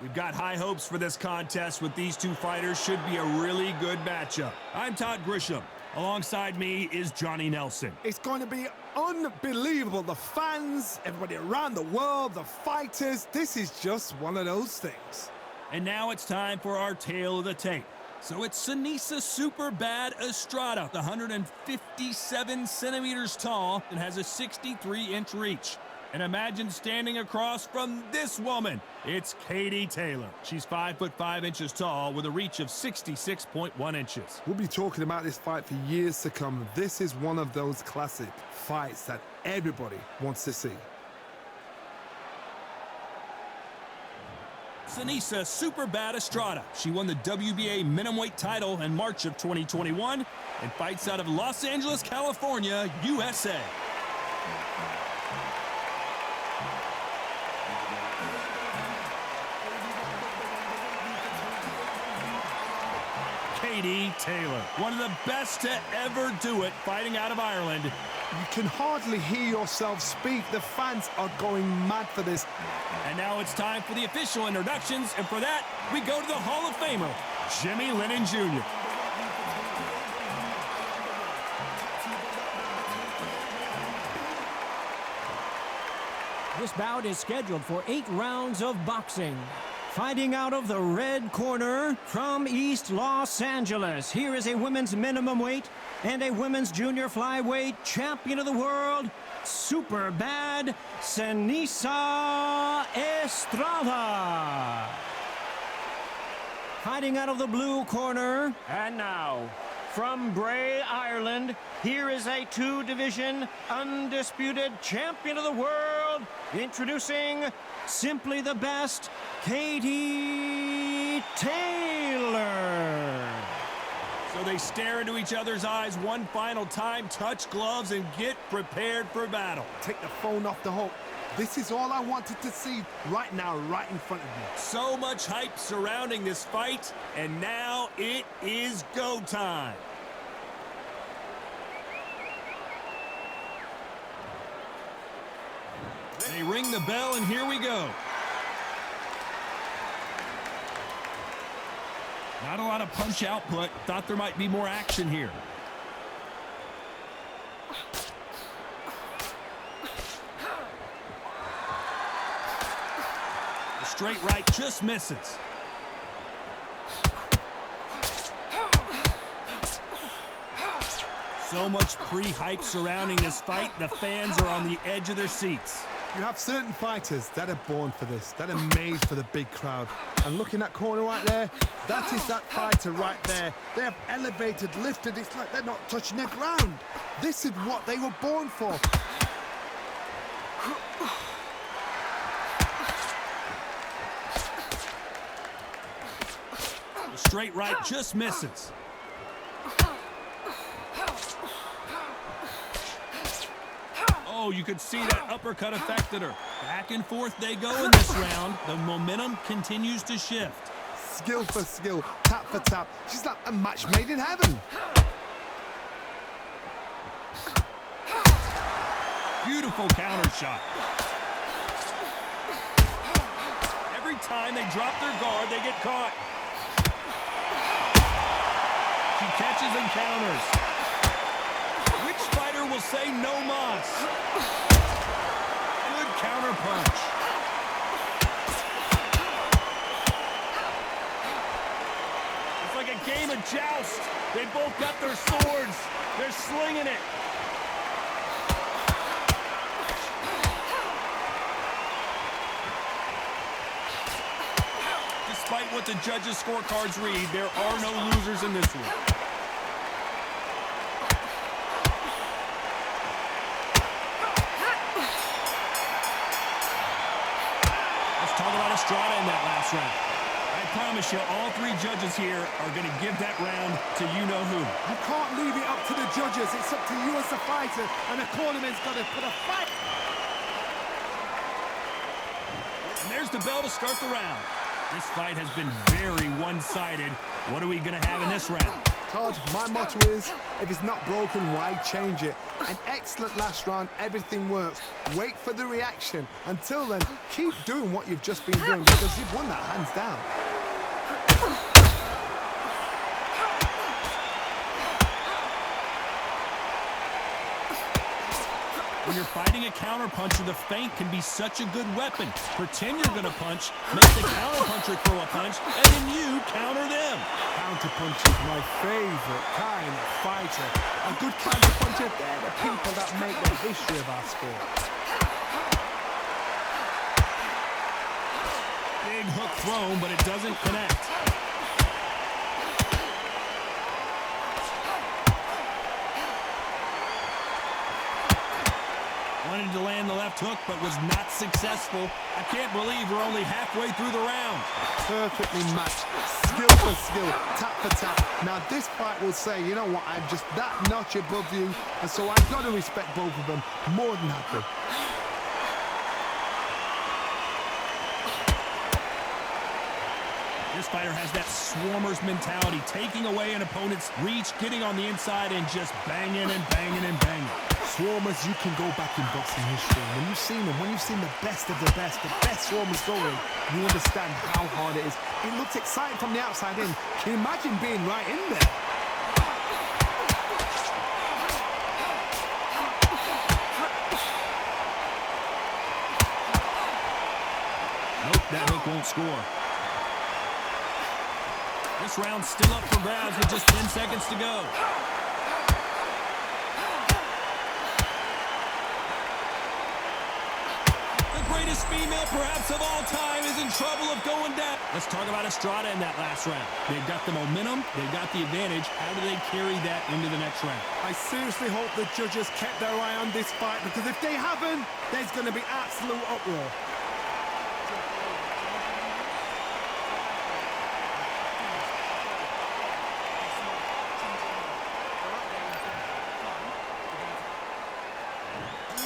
We've got high hopes for this contest with these two fighters. Should be a really good matchup. I'm Todd Grisham. Alongside me is Johnny Nelson. It's going to be unbelievable. The fans, everybody around the world, the fighters. This is just one of those things. And now it's time for our tale of the tape. So it's SENIESA Super Bad ESTRADA, 157 centimeters tall and has a 63-inch reach. And imagine standing across from this woman. It's Katie Taylor. She's 5'5" inches tall with a reach of 66.1 inches. We'll be talking about this fight for years to come. This is one of those classic fights that everybody wants to see. SENIESA Super Bad ESTRADA. She won the WBA minimum title in March of 2021 and fights out of Los Angeles, California, USA. Katie Taylor, one of the best to ever do it, fighting out of Ireland. You can hardly hear yourself speak. The fans are going mad for this. And now it's time for the official introductions, and for that, we go to the Hall of Famer, Jimmy Lennon Jr. This bout is scheduled for 8 rounds of boxing. Fighting out of the red corner from East Los Angeles, here is a women's minimum weight and a women's junior flyweight champion of the world, Super Bad SENIESA ESTRADA. Fighting out of the blue corner, and now, from Bray, Ireland, here is a 2-division undisputed champion of the world, introducing simply the best, Katie Taylor. So they stare into each other's eyes one final time, touch gloves, and get prepared for battle. Take the phone off the hook. This is all I wanted to see right now, right in front of me. So much hype surrounding this fight, and now it is go time. They ring the bell, and here we go. Not a lot of punch output. Thought there might be more action here. The straight right just misses. So much pre-hype surrounding this fight. The fans are on the edge of their seats. You have certain fighters that are born for this, that are made for the big crowd. And look in that corner right there, that is that fighter right there. They have elevated, lifted, it's like they're not touching the ground. This is what they were born for. The straight right just misses. Oh, you could see that uppercut affected her. Back and forth they go in this round. The momentum continues to shift. Skill for skill, tap for tap. She's like a match made in heaven. Beautiful counter shot. Every time they drop their guard, they get caught. She catches and counters. Which fighter will say no mas? Good counter punch. It's like a game of joust. They both got their swords. They're slinging it. Despite what the judges' scorecards read, there are no losers in this one. Talk about ESTRADA in that last round. I promise you, all 3 judges here are going to give that round to you-know-who. You can't leave it up to the judges. It's up to you as a fighter, and the tournament's got to put a fight. And there's the bell to start the round. This fight has been very one-sided. What are we going to have in this round? Todd, my motto is, if it's not broken, why change it? An excellent last round, everything works. Wait for the reaction. Until then, keep doing what you've just been doing because you've won that hands down. When you're fighting a counterpuncher, the feint can be such a good weapon. Pretend you're going to punch, make the counterpuncher throw a punch, and then you counter them. Counterpunch is my favorite kind of fighter. A good counterpuncher, they're the people that make the history of our sport. Big hook thrown, but it doesn't connect. Wanted to land the left hook, but was not successful. I can't believe we're only halfway through the round. Perfectly matched, skill for skill, tap for tap. Now this fight will say, you know what, I'm just that notch above you, and so I've got to respect both of them more than happy. This fighter has that swarmer's mentality, taking away an opponent's reach, getting on the inside, and just banging and banging and banging. Swarmers, you can go back in boxing history. When you've seen them, when you've seen the best of the best swarmers going, you understand how hard it is. It looks exciting from the outside in. Can you imagine being right in there? Nope, that hook won't score. This round's still up for grabs with just 10 seconds to go. The greatest female perhaps of all time is in trouble of going down. Let's talk about ESTRADA in that last round. They've got the momentum, they've got the advantage. How do they carry that into the next round? I seriously hope the judges kept their eye on this fight, because if they haven't, there's going to be absolute uproar.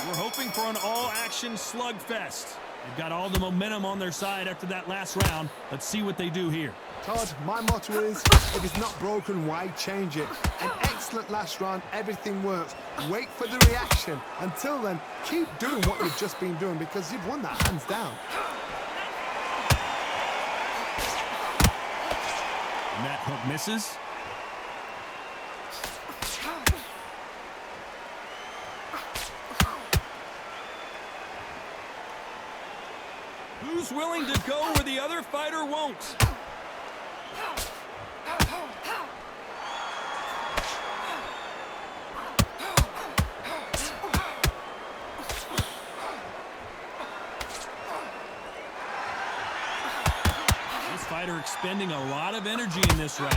We're hoping for an all-action slugfest. They've got all the momentum on their side after that last round. Let's see what they do here. Todd, my motto is, if it's not broken, why change it? An excellent last round, everything works. Wait for the reaction. Until then, keep doing what you've just been doing because you've won that hands down. And that hook misses. Who's willing to go where the other fighter won't? This fighter expending a lot of energy in this round.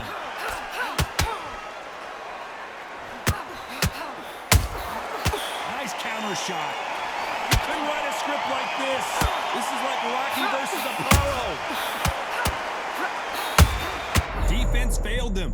Nice counter shot. You couldn't write a script like this. This is like Rocky versus Apollo. Defense failed them.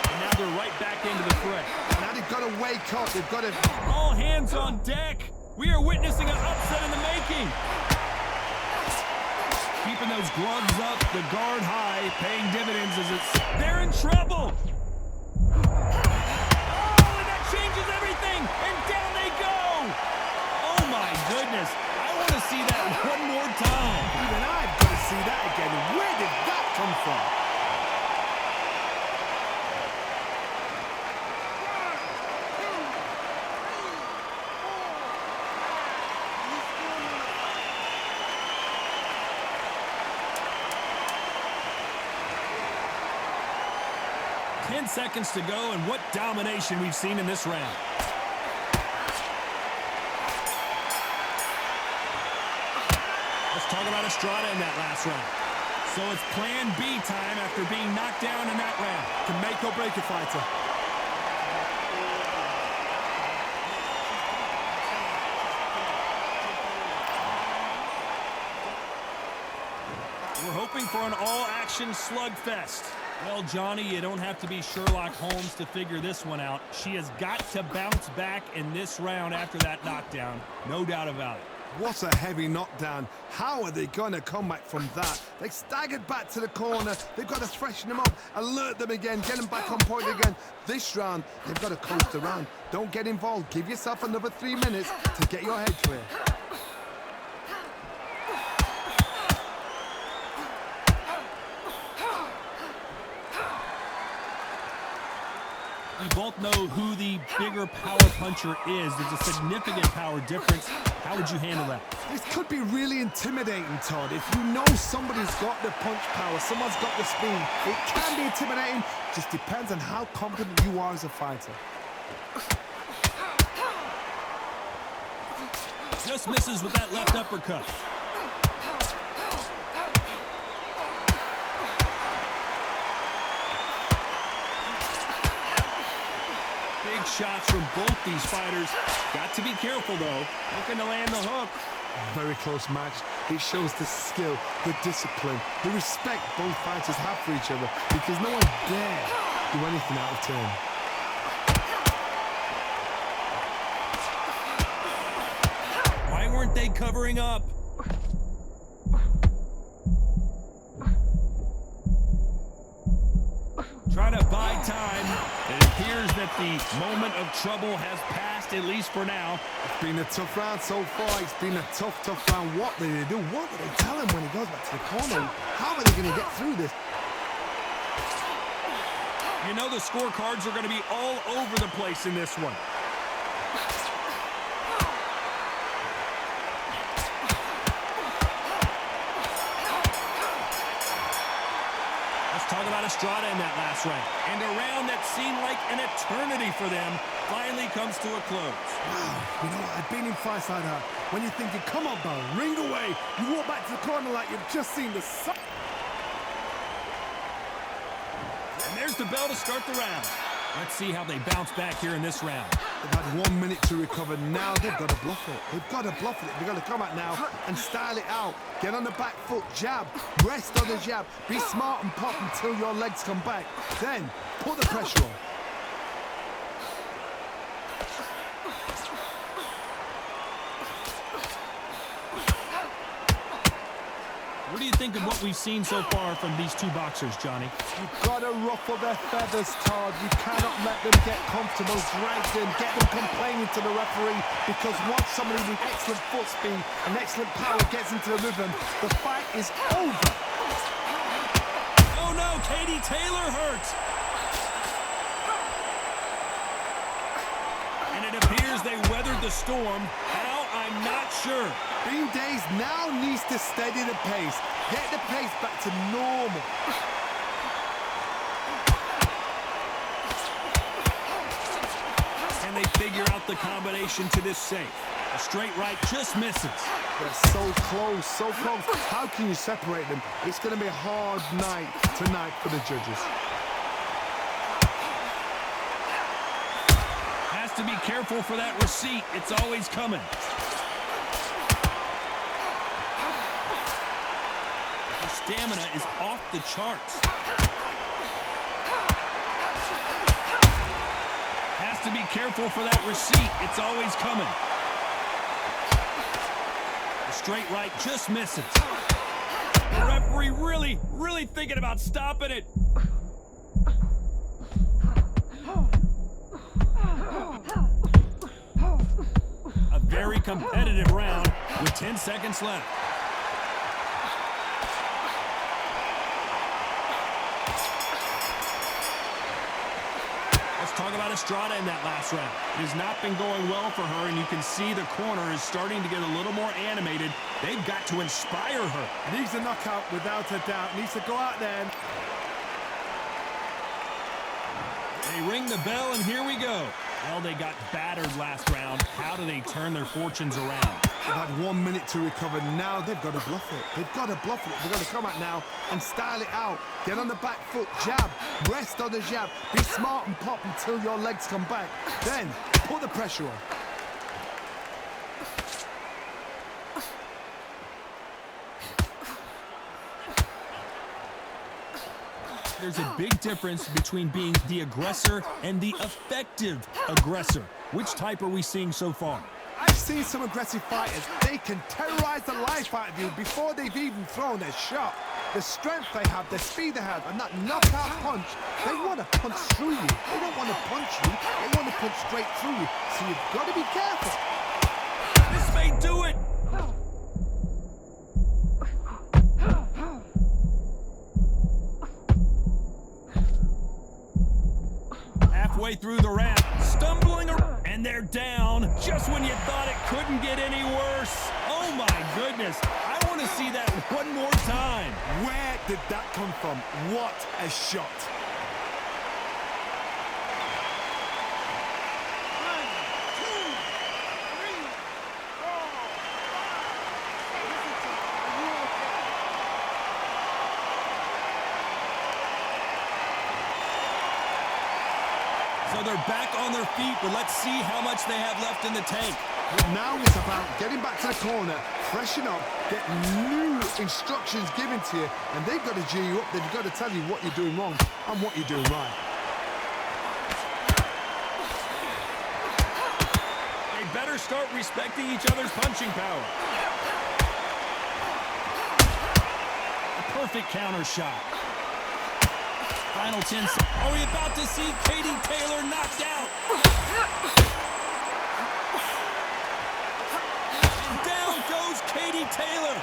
And now they're right back into the fray. Now they've got to wake up. They've got to... All hands on deck. We are witnessing an upset in the making. Keeping those gloves up, the guard high, paying dividends as it's... They're in trouble. Changes everything, and down they go! Oh my goodness, I want to see that one more time. Even I've got to see that again. Where did that come from? 10 seconds to go, and what domination we've seen in this round. Let's talk about ESTRADA in that last round. So it's plan B time after being knocked down in that round. Can make or break a fighter. We're hoping for an all-action slugfest. Well, Johnny, you don't have to be Sherlock Holmes to figure this one out. She has got to bounce back in this round after that knockdown. No doubt about it. What a heavy knockdown. How are they going to come back from that? They staggered back to the corner. They've got to freshen them up, alert them again, get them back on point again. This round, they've got to coast around. Don't get involved. Give yourself another 3 minutes to get your head clear. We both know who the bigger power puncher is. There's a significant power difference. How would you handle that? This could be really intimidating, Todd. If you know somebody's got the punch power, someone's got the speed, it can be intimidating. Just depends on how confident you are as a fighter. Just misses with that left uppercut. Big shots from both these fighters. Got to be careful, though. Looking to land the hook. Very close match. It shows the skill, the discipline, the respect both fighters have for each other, because no one dare do anything out of turn. Why weren't they covering up? Trying to buy time. It appears that the moment of trouble has passed, at least for now. It's been a tough round so far. It's been a tough round. What did they do? What did they tell him when he goes back to the corner? How are they going to get through this? You know the scorecards are going to be all over the place in this one. Talk about ESTRADA in that last round. And a round that seemed like an eternity for them finally comes to a close. Wow, you know what? I've been in fights like that. When you're thinking, come on, bro, ring away. You walk back to the corner like you've just seen the sun. And there's the bell to start the round. Let's see how they bounce back here in this round. They've had 1 minute to recover. Now they've got to bluff it. They've got to bluff it. They've got to come out now and style it out. Get on the back foot, jab, rest on the jab. Be smart and pop until your legs come back. Then put the pressure on. What do you think of what we've seen so far from these two boxers, Johnny? You've got to ruffle their feathers, Todd. You cannot let them get comfortable, drag them, get them complaining to the referee, because once somebody with excellent foot speed and excellent power gets into the rhythm, the fight is over. Oh no, Katie Taylor hurt. And it appears they weathered the storm. How? I'm not sure. Bean Days now needs to steady the pace. Get the pace back to normal. And they figure out the combination to this safe. A straight right just misses. They're so close, so close. How can you separate them? It's going to be a hard night tonight for the judges. Has to be careful for that receipt. It's always coming. Stamina is off the charts. Has to be careful for that receipt. It's always coming. The straight right just misses. The referee really thinking about stopping it. A very competitive round with 10 seconds left. Talk about ESTRADA in that last round. It has not been going well for her, and you can see the corner is starting to get a little more animated. They've got to inspire her. Needs a knockout without a doubt. Needs to go out there. They ring the bell, and here we go. Well, they got battered last round. How do they turn their fortunes around? They've had 1 minute to recover. Now they've got to bluff it. They've got to bluff it. They've got to come out now and style it out. Get on the back foot, jab, rest on the jab. Be smart and pop until your legs come back. Then put the pressure on. There's a big difference between being the aggressor and the effective aggressor. Which type are we seeing so far? I've seen some aggressive fighters. They can terrorize the life out of you before they've even thrown their shot. The strength they have, the speed they have, and that knockout punch, they want to punch through you. They don't want to punch you, they want to punch straight through you. So you've got to be careful. This may do it. Halfway through the round, stumbling around, and they're down just when you thought it couldn't get any worse. Oh my goodness, I want to see that one more time. Where did that come from? What a shot. So they're back on their feet, but let's see how much they have left in the tank. Well, now it's about getting back to the corner, freshen up, get new instructions given to you, and they've got to G you up. They've got to tell you what you're doing wrong and what you're doing right. They better start respecting each other's punching power. A perfect counter shot. Final 10 seconds. Are we about to see Katie Taylor knocked out? And down goes Katie Taylor.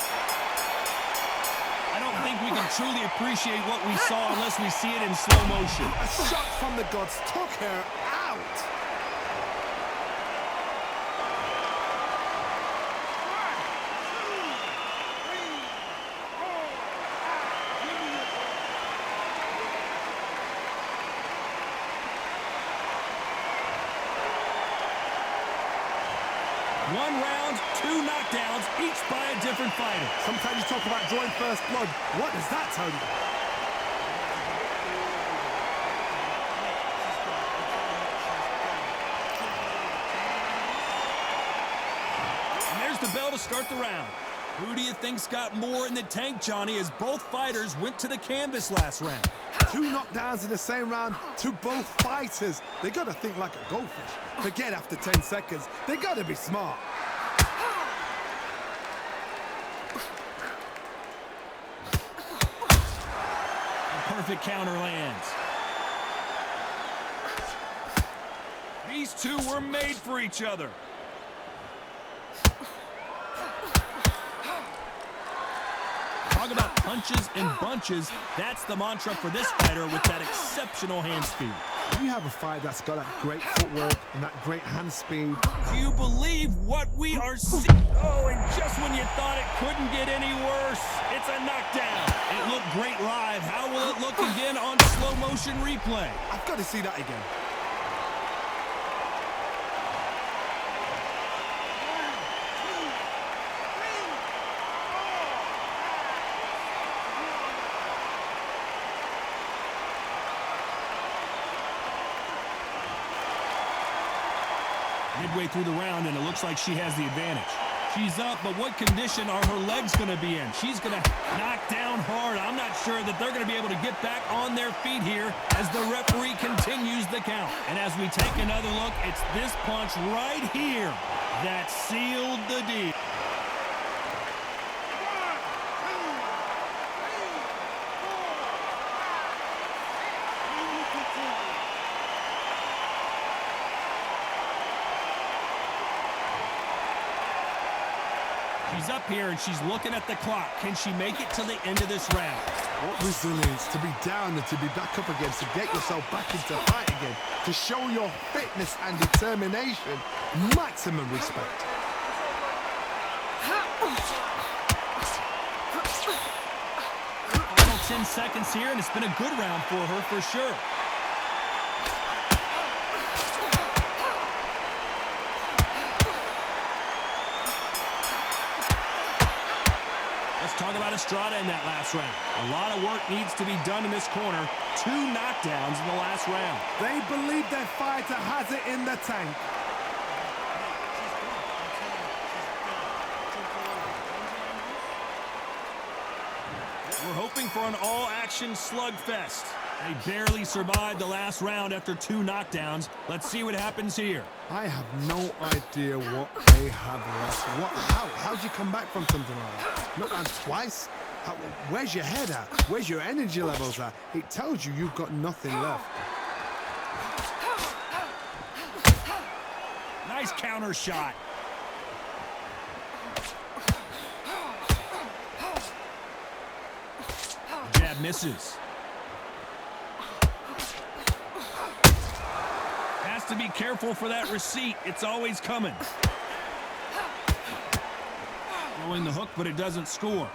I don't think we can truly appreciate what we saw unless we see it in slow motion. A shot from the gods took her out. One round, 2 knockdowns, each by a different fighter. Sometimes you talk about drawing first blood. What does that tell you? And there's the bell to start the round. Who do you think's got more in the tank, Johnny, as both fighters went to the canvas last round? 2 knockdowns in the same round to both fighters. They got to think like a goldfish. Forget after 10 seconds. They got to be smart. A perfect counter lands. These two were made for each other. Talk about punches and bunches. That's the mantra for this fighter with that exceptional hand speed. You have a fight that's got that great footwork and that great hand speed. Do you believe what we are seeing? Oh, and just when you thought it couldn't get any worse, it's a knockdown. It looked great live. How will it look again on slow motion replay? I've got to see that again. Midway through the round, and it looks like she has the advantage. She's up, but what condition are her legs going to be in? She's going to knock down hard. I'm not sure that they're going to be able to get back on their feet here as the referee continues the count. And as we take another look, it's this punch right here that sealed the deal. She's up here and she's looking at the clock. Can she make it to the end of this round? What resilience to be down and to be back up again, to get yourself back into fight again, to show your fitness and determination. Maximum respect. Final 10 seconds here, and it's been a good round for her for sure. Talk about ESTRADA in that last round. A lot of work needs to be done in this corner. 2 knockdowns in the last round. They believe their fighter has it in the tank. We're hoping for an all-action slugfest. They barely survived the last round after 2 knockdowns. Let's see what happens here. I have no idea what they have left. How'd you come back from something like that? Not down twice? Where's your head at? Where's your energy levels at? It tells you you've got nothing left. Nice counter shot. Jab misses. Has to be careful for that receipt. It's always coming. Throwing the hook, but it doesn't score.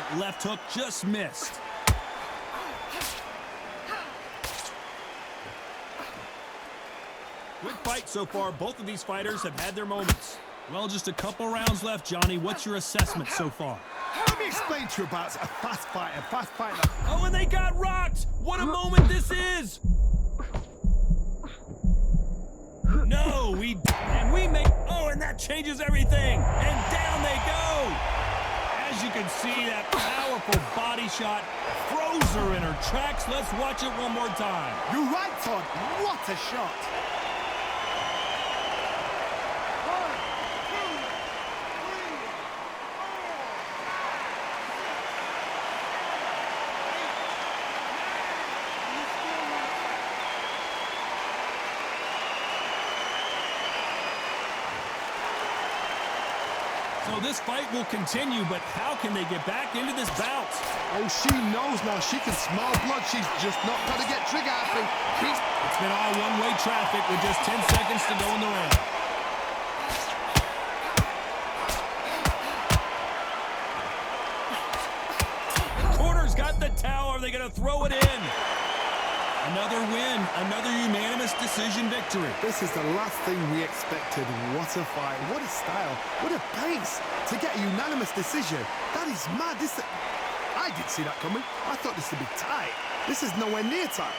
That left hook just missed. Good fight so far. Both of these fighters have had their moments. Well, just a couple rounds left, Johnny. What's your assessment so far? Let me explain to you about a fast fighter. Oh, and they got rocked! What a moment this is! No, we make... Oh, and that changes everything! And down they go! As you can see, that powerful body shot froze her in her tracks. Let's watch it one more time. You're right, Todd. What a shot. So this fight will continue, but how can they get back into this bout? Oh, she knows now. She can smell blood. She's just not got to get trigger happy. It's been all one-way traffic with just 10 seconds to go in the round. The corner's got the towel. Are they going to throw it in? Another win, another unanimous decision victory. This is the last thing we expected. What a fight, what a style, what a pace to get a unanimous decision. That is mad. I didn't see that coming. I thought this would be tight. This is nowhere near tight.